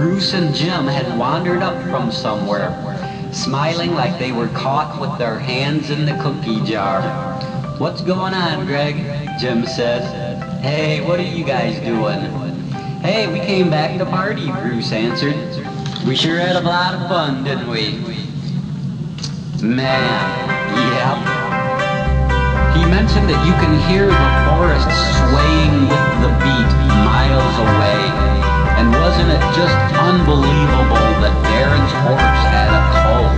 Bruce and Jim had wandered up from somewhere, smiling like they were caught with their hands in the cookie jar. "What's going on, Greg?" Jim said. "Hey, what are you guys doing?" "Hey, we came back to party," Bruce answered. "We sure had a lot of fun, didn't we?" Man, yep. He mentioned that you can hear the forest swaying with the beat miles away. And wasn't it just unbelievable that Darren's horse had a colt?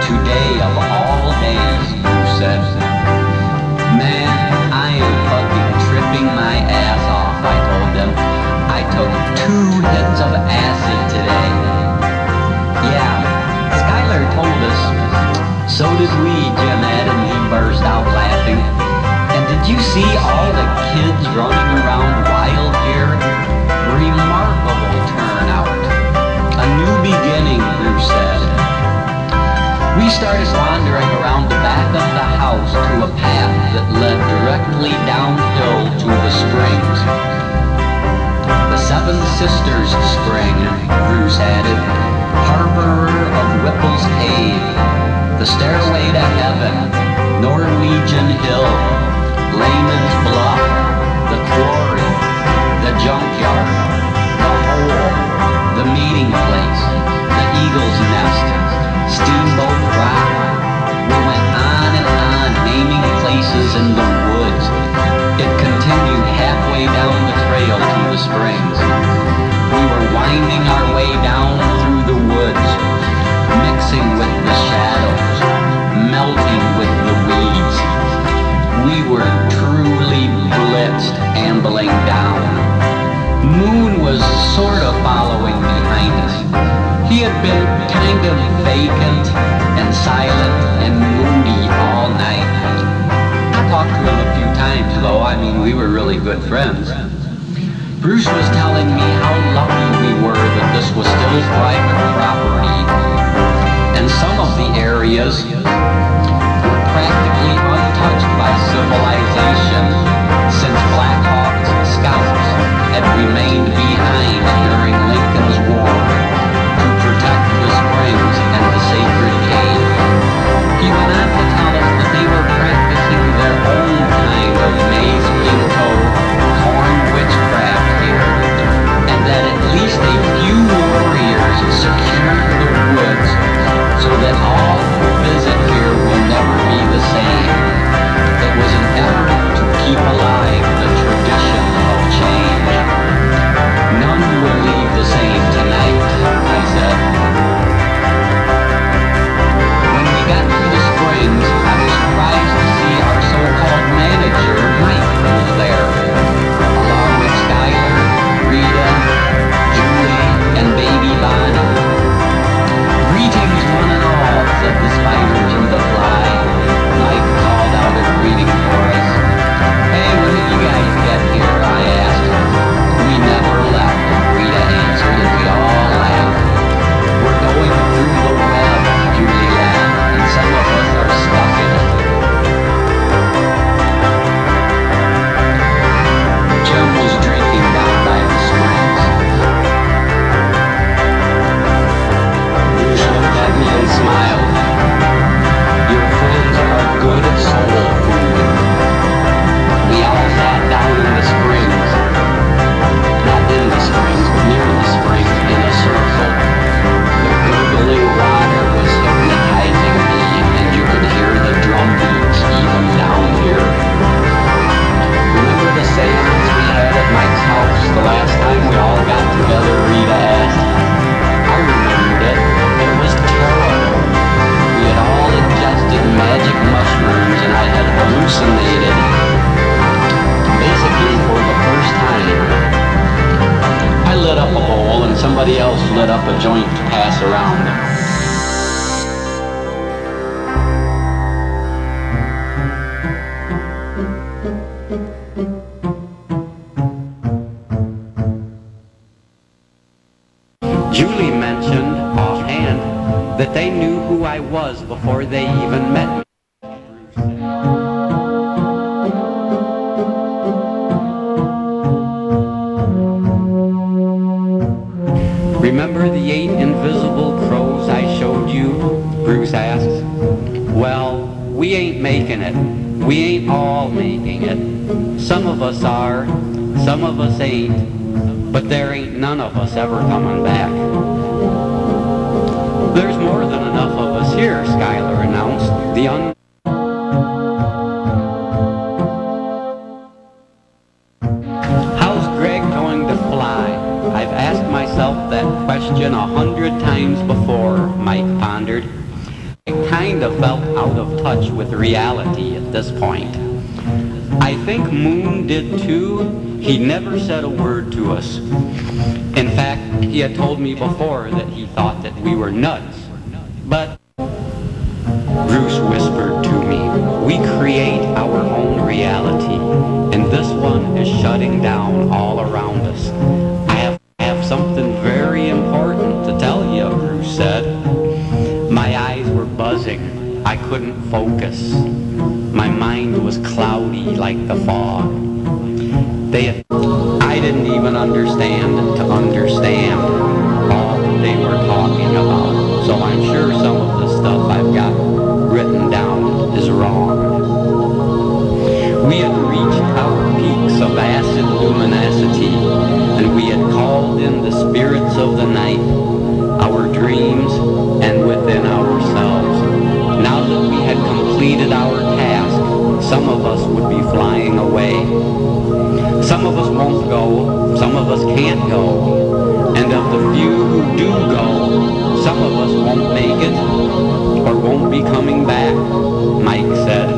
Today of all days, Bruce said. "Man, I am fucking tripping my ass off," I told them. "I took 2 hits of acid today." "Yeah, Skylar told us." "So did we," Jim added, and he burst out laughing. "And did you see all the kids running around wild here? Remarkable turnout. A new beginning," Bruce said. We started wandering around the back of the house to a path that led directly downhill to the springs. "The Seven Sisters Spring," Bruce added, "harborer of Whipple's Cave, the Stairway to Heaven, Norwegian Hill, Layman's Bluff, the Quarry, the Junkyard, the Hole, the Meeting Place, the Eagle's Nest, Steamboat Rock." We went on and on, naming places in the woods. It continued halfway down the trail to the springs. We were winding our way down through the woods, mixing with the shadows, melting with the weeds. We were truly blitzed ambling down. Moon was sort of following behind us. He had been kind of vacant and silent and moody all night. I talked to him a few times though. I mean, we were really good friends. Bruce was telling me how lucky we were that this was still private property. And some of the areas were practically untouched by civilization since Black Hawk's scouts had remained behind during Lincoln's War to protect the springs and the sacred cave. He went on to tell us that they were practicing their own kind of maize pinto corn witchcraft here, and that at least a few warriors secured the woods so that all who visit here will never be the same. It was an effort to keep alive the tradition of change. "None will leave the same tonight," I said. When we got to the springs, I was surprised to see our so-called manager, Mike, was there, along with Skylar, Rita, Julie, and baby Bonnie. "Greetings, one and all," said the spider to the fly. Mike called out a greeting for us. "Hey, when did you guys get here?" I asked. "We never left," Rita answered, and we all laughed. "We're going through the web," Julie laughed, "and some of us are stuck in it." Jim was drinking down by the springs. Bruce looked at me and smiled. "Your friends are good soul food." We all sat down in the springs. Not in the springs, but near the springs, in a circle. The gurgling water was hypnotizing me, and you could hear the drum beats even down here. "Remember the seance we had at Mike's house the last time we all got together?" Rita asked. I remembered it. It was terrible. We had all ingested magic mushrooms, and I had hallucinated, basically for the first time. I lit up a bowl, and somebody else lit up a joint to pass around. Julie mentioned offhand that they knew who I was before they even met me. Remember the 8 invisible crows I showed you? Bruce asked. Well, we ain't making it. We ain't all making it. Some of us are, some of us ain't, but there ain't none of us ever coming back. There's more than enough of us here, Skylar announced. How's Greg going to fly? I've asked myself that question 100 times before, Mike pondered. I kind of felt out of touch with reality at this point. I think Moon did too. He never said a word to us. In fact, he had told me before that he thought that we were nuts. But Bruce whispered to me, we create our own reality, and this one is shutting down all around us. I have something very important to tell you, Bruce said. My eyes were buzzing. I couldn't focus. My mind was cloudy like the fog. I didn't even understand all that they were talking about. So I'm sure some of the stuff I've got written down is wrong. We had reached our peaks of acid luminosity, and we had called in the spirits of the night, our dreams, and within ourselves. Now that we had completed our task, some of us would be flying away. Some of us won't go, some of us can't go, and of the few who do go, some of us won't make it, or won't be coming back, Mike said.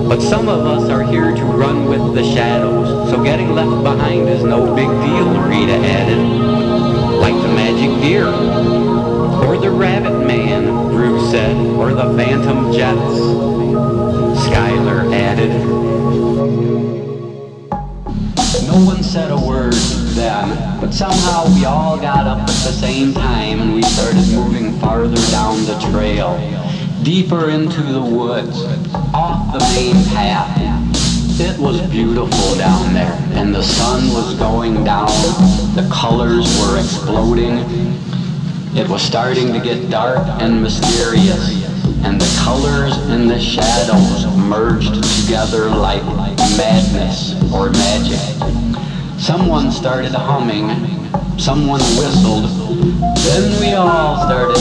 But some of us are here to run with the shadows, so getting left behind is no big deal, Rita added. Like the magic deer, or the rabbit man, Bruce said, or the phantom jets, Skylar added. No one said a word then, but somehow we all got up at the same time and we started moving farther down the trail, deeper into the woods, off the main path. It was beautiful down there, and the sun was going down, the colors were exploding. It was starting to get dark and mysterious, and the colors and the shadows merged together like madness or magic. Someone started humming, someone whistled, then we all started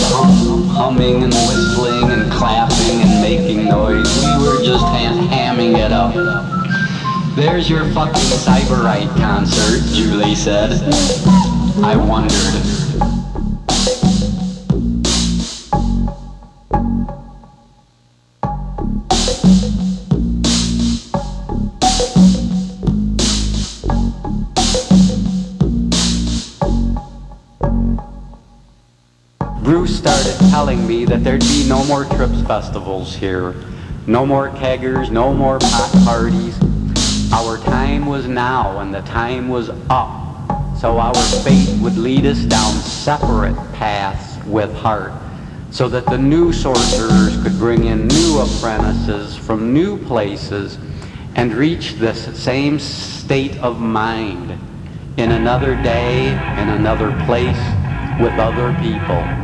humming and whistling and clapping and making noise. We were just hamming it up. There's your fucking Cyberite concert, Julie said. I wondered. Bruce started telling me that there'd be no more Trips festivals here, no more keggers, no more pot parties. Our time was now, and the time was up, so our fate would lead us down separate paths with heart, so that the new sorcerers could bring in new apprentices from new places and reach this same state of mind in another day, in another place, with other people.